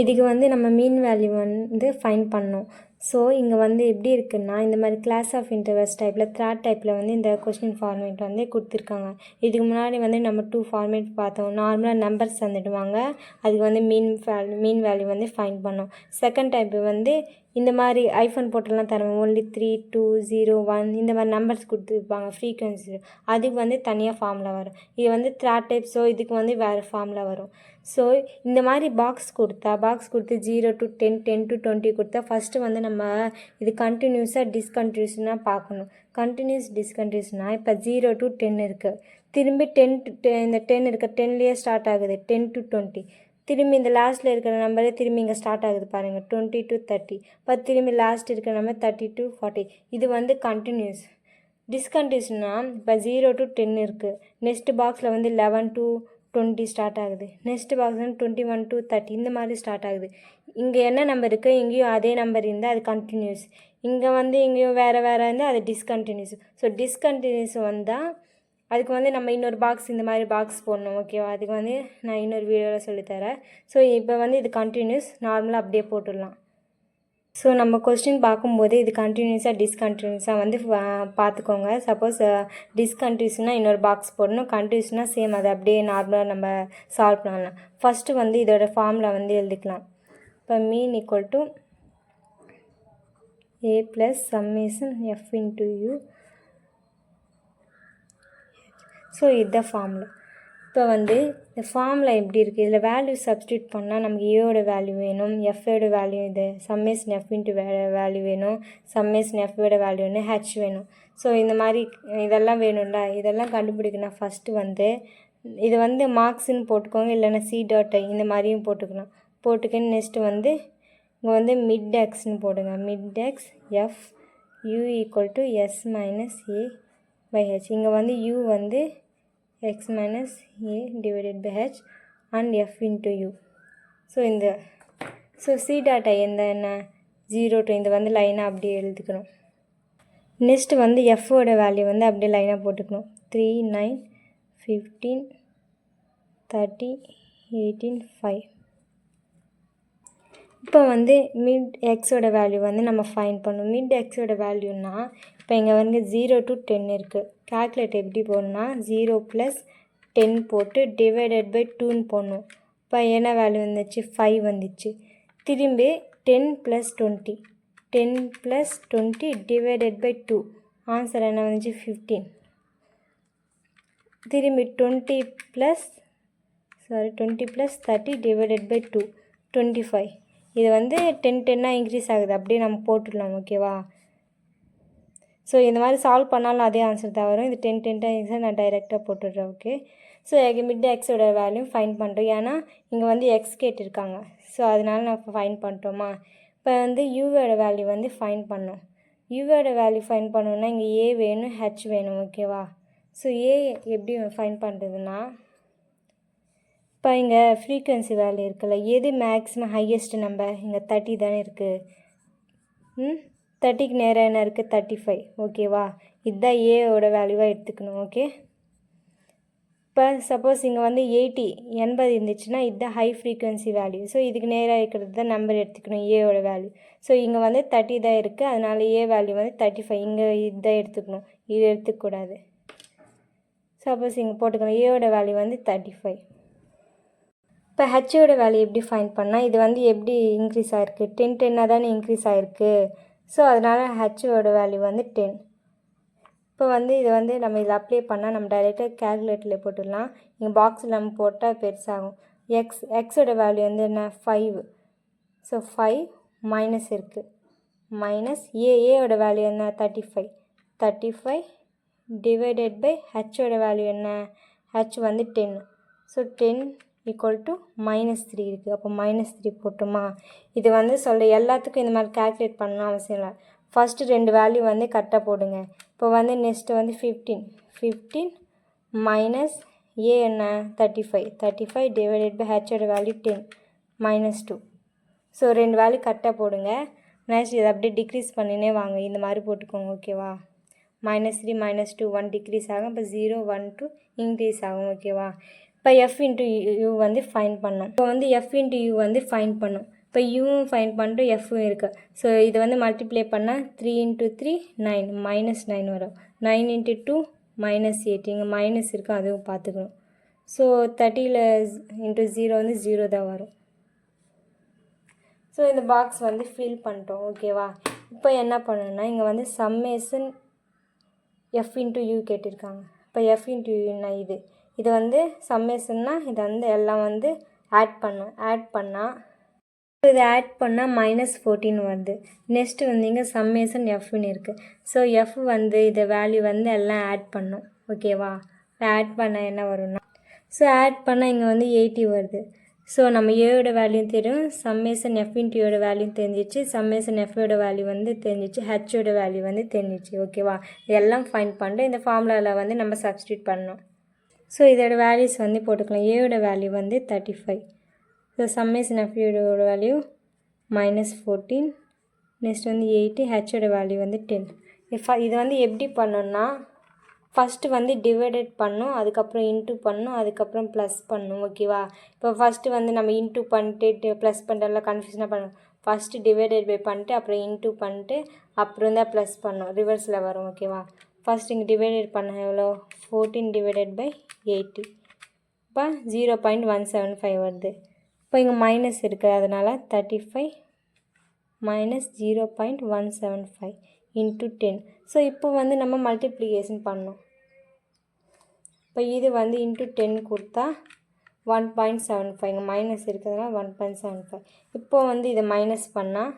இதுக்கு வந்து நம்ம மீன் வேல்யூ வந்து ஃபைண்ட் பண்ணோம். ஸோ இங்கே வந்து எப்படி இருக்குன்னா, இந்த மாதிரி கிளாஸ் ஆஃப் இன்டர்வல்ஸ் டைப்பில் த்ராட் டைப்பில் வந்து இந்த கொஸ்டின் ஃபார்மேட் வந்து கொடுத்துருக்காங்க. இதுக்கு முன்னாடி வந்து நம்ம 2 ஃபார்மேட் பார்த்தோம். நார்மலாக நம்பர்ஸ் தந்துடுவாங்க, அதுக்கு வந்து மீன் வேல்யூ வந்து ஃபைண்ட் பண்ணோம். செகண்ட் டைப்பு வந்து இந்த மாதிரி ஐஃபோன் போட்டெல்லாம் தருவாங்க, ஒன்லி 3, 2, 0, 1 இந்த மாதிரி நம்பர்ஸ் கொடுத்துருப்பாங்க ஃப்ரீக்வன்சி. அதுக்கு வந்து தனியாக ஃபார்மில் வரும். இது வந்து த்ராட் டைப், ஸோ இதுக்கு வந்து வேறு ஃபார்மில் வரும். ஸோ இந்த மாதிரி பாக்ஸ் கொடுத்து 0 to 10, 10 to 20 கொடுத்தா ஃபஸ்ட்டு வந்து நம்ம இது கண்டினியூஸாக டிஸ்கண்டினியூஸ்னால் பார்க்கணும். கண்டினியூஸ் டிஸ்கண்டினியூஸ்னால் இப்போ 0 to 10 இருக்குது, திரும்பி 10 to இந்த 10 இருக்க 10லேயே ஸ்டார்ட் ஆகுது, 10 to 20, திரும்பி இந்த லாஸ்ட்டில் இருக்கிற நம்பரே திரும்பி இங்கே ஸ்டார்ட் ஆகுது பாருங்கள், 20 to 30, இப்போ திரும்பி லாஸ்ட் இருக்கிற நம்பர் 30 to 40. இது வந்து கண்டினியூஸ். டிஸ்கண்டினியூஸ்னால் இப்போ 0 to 10 இருக்குது, நெக்ஸ்ட் பாக்ஸில் வந்து 11 to 20 ஸ்டார்ட் ஆகுது, நெக்ஸ்ட் பாக்ஸ் வந்து 21 to 30 இந்த மாதிரி ஸ்டார்ட் ஆகுது. இங்கே என்ன நம்பர் இருக்குது, இங்கேயும் அதே நம்பர் இருந்தால் அது கண்டினியூஸ், இங்கே வந்து இங்கேயும் வேறு இருந்தால் அது டிஸ்கண்டினியூஸ். ஸோ டிஸ்கண்டினியூஸ் வந்தால் அதுக்கு வந்து நம்ம இன்னொரு பாக்ஸ் இந்த மாதிரி பாக்ஸ் போடணும். ஓகேவா, அதுக்கு வந்து நான் இன்னொரு வீடியோவில் சொல்லித்தரேன். ஸோ இப்போ வந்து இது கண்டினியூஸ், நார்மலாக அப்படியே போட்டுடலாம். ஸோ நம்ம கொஸ்டின் பார்க்கும்போது இது கண்டினியூஸாக டிஸ்கண்டினியூஸாக வந்து பார்த்துக்கோங்க. சப்போஸ் டிஸ்கண்டினியூஸ்னால் இன்னொரு பாக்ஸ் போடணும், கண்டினியூஸ்னால் சேம் அதை அப்படியே நார்மலாக நம்ம சால்வ் பண்ணலாம். ஃபஸ்ட்டு வந்து இதோட ஃபார்முலா வந்து எழுதிக்கலாம். இப்போ மீன் equal to a + summation f into u. So இதுதான் ஃபார்முலா. இப்போ வந்து இந்த ஃபார்முலா எப்படி இருக்குது, இதில் வேல்யூ சப்ஸ்டியூட் பண்ணால் நமக்கு ஏவோட வேல்யூ வேணும், எஃபோட வேல்யூ இது சம்மேஷன் எஃப் இன்ட்டு வேல்யூ வேணும், சம்மேஷன் எஃபோட வேல்யூ வேணும், ஹெச் வேணும். ஸோ இந்த மாதிரி இதெல்லாம் வேணும்ல, இதெல்லாம் கண்டுபிடிக்கணும். ஃபஸ்ட்டு வந்து இது வந்து மார்க்ஸ்ன்னு போட்டுக்கோங்க, இல்லைன்னா C.I இந்த மாதிரியும் போட்டுக்கன்னு நெக்ஸ்ட்டு வந்து இங்கே வந்து மிட் எக்ஸ்ன்னு போடுங்க. Mid X F u equal to s minus a by H. இங்கே வந்து u வந்து x minus a divided by h and f into u. So இந்த C.I என்ன 0 to இந்த வந்து லைனாக அப்படியே எழுதிக்கணும். நெக்ஸ்ட்டு வந்து எஃபோட வேல்யூ வந்து அப்படியே லைனாக போட்டுக்கணும். 3, 9, 15, 30, 18, 5. இப்போ வந்து மிட் எக்ஸோட வேல்யூ வந்து நம்ம ஃபைண்ட் பண்ணணும். மிட் எக்ஸோட வேல்யூன்னா இப்போ இங்கே வந்து 0 to 10 இருக்குது. கால்குலேட் எப்படி போடணும்னா 0 + 10 போட்டு டிவைடட் பை 2ன்னு போடணும். இப்போ என்ன வேல்யூ வந்துச்சு, 5 வந்துச்சு. திரும்பி 10 + 20, 10 + 20 டிவைடட் பை 2, ஆன்சர் என்ன வந்துச்சு 15. திரும்பி 20 + 30 டிவைடட் பை 2, 25. இது வந்து 10 இன்க்ரீஸ் ஆகுது, அப்படியே நம்ம போட்டுடலாம். ஓகேவா, ஸோ இந்த மாதிரி சால்வ் பண்ணாலும் அதே ஆன்சர் தான் வரும். இது 10 நான் டைரெக்டாக போட்டுடுறேன். ஓகே, ஸோ மிட் எக்ஸோட வேல்யூ ஃபைண்ட் பண்ணுறோம், ஏன்னா இங்கே வந்து எக்ஸ் கேட்டிருக்காங்க. ஸோ அதனால நான் ஃபைண்ட் பண்ணிட்டோமா. இப்போ வந்து யூவோட வேல்யூ வந்து ஃபைண்ட் பண்ணோம். யூவோட வேல்யூ ஃபைண்ட் பண்ணோன்னா இங்கே ஏ வேணும், ஹெச் வேணும். ஓகேவா, ஸோ ஏ எப்படி ஃபைண்ட் பண்ணுறதுன்னா, இப்போ இங்கே ஃப்ரீக்வன்சி வேல்யூ இருக்குல்ல, எது மேக்ஸிமம் ஹையஸ்ட் நம்பர், இங்கே 30 தானே இருக்குது. 30க்கு நேராக என்ன இருக்குது, 35. ஓகேவா, இதுதான் ஏவோட வேல்யூவாக எடுத்துக்கணும். ஓகே, இப்போ சப்போஸ் இங்கே வந்து 80 இருந்துச்சுன்னா இதுதான் ஹை ஃப்ரீக்வன்சி வேல்யூ. ஸோ இதுக்கு நேராக இருக்கிறது தான் நம்பர் எடுத்துக்கணும், ஏவோட வேல்யூ. ஸோ இங்கே வந்து 30 தான் இருக்குது, அதனால் ஏ வேல்யூ வந்து 35. இங்கே இதுதான் எடுத்துக்கணும், இது எடுத்துக்கூடாது. சப்போஸ் இங்கே போட்டுக்கணும், ஏவோட வேல்யூ வந்து 35. இப்போ ஹெச்சோட வேல்யூ எப்படி ஃபைண்ட் பண்ணால், இது வந்து எப்படி இன்க்ரீஸ் ஆகிருக்கு, 10 தானே இன்க்ரீஸ் ஆகிருக்கு. ஸோ அதனால் ஹெச்சோட வேல்யூ வந்து 10. இப்போ வந்து இது வந்து நம்ம இதில் அப்ளை பண்ணால் நம்ம டைரெக்டாக கேல்குலேட்டரில் போட்டுடலாம். இங்கே பாக்ஸில் நம்ம போட்டால் பெருசாகும். எக்ஸோட வேல்யூ வந்து என்ன 5. ஸோ 5 மைனஸ் இருக்குது, மைனஸ் ஏயோட வேல்யூ என்ன 35 டிவைடட் பை ஹெச்சோட வேல்யூ என்ன, ஹெச் வந்து 10. ஸோ 10 ஈக்குவல் டு -3 இருக்குது. அப்போ -3 போட்டோமா. இது வந்து எல்லாத்துக்கும் இந்த மாதிரி கால்குலேட் பண்ணணும் அவசியம் இல்லை. ஃபஸ்ட்டு 2 வேல்யூ வந்து கரெக்டாக போடுங்க. இப்போ வந்து நெக்ஸ்ட்டு வந்து 15 மைனஸ் ஏ என்ன 35 டிவைடட் பை ஹெச்சோட வேல்யூ 10 -2. ஸோ 2 வேல்யூ கரெக்டாக போடுங்க. நெக்ஸ்ட் இதை அப்படியே டிக்ரீஸ் பண்ணினே வாங்க, இந்த மாதிரி போட்டுக்கோங்க. ஓகேவா, -3 -2 1 டிக்ரீஸ் ஆகும். இப்போ 0 1 2 இன்க்ரீஸ் ஆகும். ஓகேவா, இப்போ எஃப் இன்ட்டு யூ வந்து ஃபைன் பண்ணோம். இப்போ வந்து எஃப் இன்ட்டு யூ வந்து ஃபைன் பண்ணோம். இப்போ யூவும் ஃபைன் பண்ணிட்டு எஃப்பும் இருக்குது. ஸோ இது வந்து மல்டிப்ளை பண்ணால் 3 × 3 9 -9 வரும். 9 × 2 -8 இங்கே மைனஸ் இருக்குது, அதுவும் பார்த்துக்கணும். ஸோ 30ல் இன்ட்டு 0 வந்து 0 தான் வரும். ஸோ இந்த பாக்ஸ் வந்து ஃபில் பண்ணிட்டோம். ஓகேவா? இப்போ என்ன பண்ணணும்னா இங்கே வந்து சம்மேஷன் எஃப் இன்ட்டு யூ கேட்டிருக்காங்க. இப்போ எஃப் இன்ட்டு யூன்னா இது வந்து சம்மேஷன்னா இதை வந்து எல்லாம் வந்து ஆட் பண்ணால் இது ஆட் பண்ணால் -14 வருது. நெக்ஸ்ட்டு வந்து இங்கே சம்மேஷன் எஃப்னு இருக்குது. ஸோ எஃப் வந்து இதை வேல்யூ வந்து எல்லாம் ஆட் பண்ணோம். ஓகேவா? ஆட் பண்ணால் என்ன வரும்னா ஸோ ஆட் பண்ணால் இங்கே வந்து 80 வருது. ஸோ நம்ம ஏயோட வேல்யூ தெரியும், சம்மேஷன் எஃப் இன்ட்டு யோட வேல்யூ தெரிஞ்சிச்சு, சம்மேஷன் எஃபோட வேல்யூ வந்து தெரிஞ்சிச்சு, ஹெச்சோட வேல்யூ வந்து தெரிஞ்சிச்சு. ஓகேவா? இதெல்லாம் ஃபைண்ட் பண்ணிட்டு இந்த ஃபார்முலாவில் வந்து நம்ம சப்ஸ்டியூட் பண்ணோம். ஸோ இதோட வேல்யூஸ் வந்து போட்டுக்கலாம். ஏயோட வேல்யூ வந்து 35. ஸோ சம்மேஷன் எஃப்யோட வேல்யூ -14, நெக்ஸ்ட் வந்து 8, ஹெச்சோட வேல்யூ வந்து 10. இது வந்து எப்படி பண்ணோன்னா ஃபஸ்ட்டு வந்து டிவைடட் பண்ணணும், அதுக்கப்புறம் இன்ட்டு பண்ணணும், அதுக்கப்புறம் ப்ளஸ் பண்ணணும். ஓகேவா? இப்போ ஃபஸ்ட்டு வந்து நம்ம இன்ட்டு பண்ணிட்டு ப்ளஸ் பண்ணுறதுலாம் கன்ஃபியூஷனாக பண்ணணும். ஃபஸ்ட்டு டிவைடட் பை பண்ணிட்டு அப்புறம் இன்ட்டு பண்ணிட்டு அப்புறம் தான் ப்ளஸ் பண்ணணும். ரிவர்ஸில் வரும். ஓகேவா? ஃபஸ்ட் இங்கே டிவைடட் பண்ண எவ்வளோ 14 டிவைடட் பை 80. இப்போ 0.175 வருது. இப்போ இங்கே மைனஸ் இருக்குது, அதனால் 35 -0.175 இன்ட்டு 10. ஸோ இப்போ வந்து நம்ம மல்டிப்ளிகேஷன் பண்ணோம். இப்போ இது வந்து இன்ட்டு 10 கொடுத்தா 1.75, இங்கே மைனஸ் இருக்கிறதுனால 1.75. இப்போ வந்து இதை மைனஸ் பண்ணால்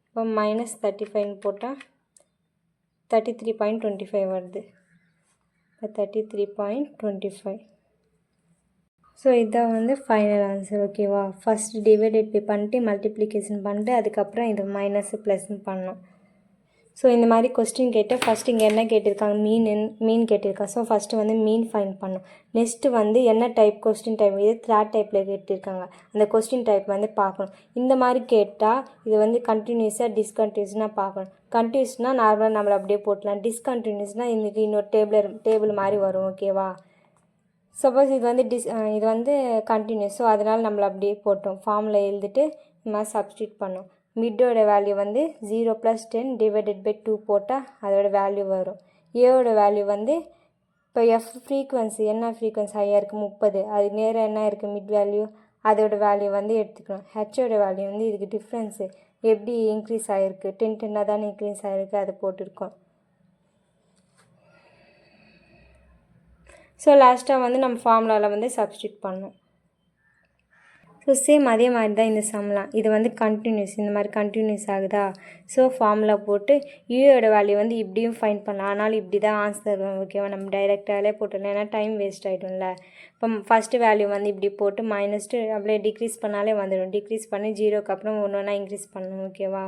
இப்போ -35 போட்டால் 33.25 வருது. இப்போ 33.25. ஸோ இதான் வந்து ஃபைனல் ஆன்சர். ஓகேவா? ஃபஸ்ட்டு டிவைடட் பை பண்ணிட்டு மல்டிப்ளிகேஷன் பண்ணிட்டு அதுக்கப்புறம் இது மைனஸ் ப்ளஸ்ன்னு பண்ணோம். ஸோ இந்த மாதிரி கொஸ்டின் கேட்டால் ஃபஸ்ட்டு இங்கே என்ன கேட்டிருக்காங்க, மீன் கேட்டிருக்காங்க. ஸோ ஃபஸ்ட்டு வந்து மீன் ஃபைன் பண்ணணும். நெக்ஸ்ட்டு வந்து என்ன டைப் கொஸ்டின் டைப், இது தேர்ட் டைப்பில் கேட்டிருக்காங்க, அந்த கொஸ்டின் டைப் வந்து பார்க்கணும். இந்த மாதிரி கேட்டால் இது வந்து கண்டினியூஸாக டிஸ்கண்டினியூஸ்னால் பார்க்கணும். கண்டினியூஸ்னால் நார்மலாக நம்மளை அப்படியே போட்டலாம். டிஸ்கண்டினியூஸ்னால் இன்றைக்கி இன்னொரு டேபிள் மாதிரி வரும். ஓகேவா? சப்போஸ் இது வந்து கண்டினியூஸ், ஸோ அதனால் நம்மளை அப்படியே போட்டோம். ஃபார்மில் எழுதிட்டு இந்த மாதிரி சப்ஸ்டியூட் பண்ணோம். மிட்டோட வேல்யூ வந்து 0 + 10 டிவைடட் பை 2 போட்டால் அதோட வேல்யூ வரும். ஏவோட வேல்யூ வந்து இப்போ எஃப் ஃப்ரீக்வன்சி என்ன ஃப்ரீக்வன்சி ஹையாக இருக்குது 30, அது நேராக என்ன இருக்குது மிட் வேல்யூ, அதோட வேல்யூ வந்து எடுத்துக்கணும். ஹெச்சோட வேல்யூ வந்து இதுக்கு டிஃப்ரென்ஸு எப்படி இன்க்ரீஸ் ஆகிருக்கு, 10 தானே இன்க்ரீஸ் ஆகிருக்கு, அது போட்டிருக்கோம். ஸோ லாஸ்ட்டாக வந்து நம்ம ஃபார்முலாவில் வந்து சப்ஸ்டியூட் பண்ணோம். ஸோ சேம் அதே மாதிரி தான் இந்த சம்லாம். இது வந்து கண்டினியூஸ், இந்த மாதிரி கண்டினியூஸ் ஆகுதா? ஸோ ஃபார்முலா போட்டு யூயோட வேல்யூ வந்து இப்படியும் ஃபைண்ட் பண்ணலாம். ஆனாலும் இப்படி தான் ஆன்சர் வரும். ஓகேவா? நம்ம டைரெக்டாகவே போட்டுடலாம், ஏன்னா டைம் வேஸ்ட் ஆகிடும்ல. இப்போ ஃபஸ்ட்டு வேல்யூ வந்து இப்படி போட்டு -2 அப்படியே டிக்ரீஸ் பண்ணாலே வந்துடும். டிக்ரீஸ் பண்ணி 0க்கு அப்புறம் ஒன்று ஒன்றா இன்க்ரீஸ் பண்ணணும். ஓகேவா?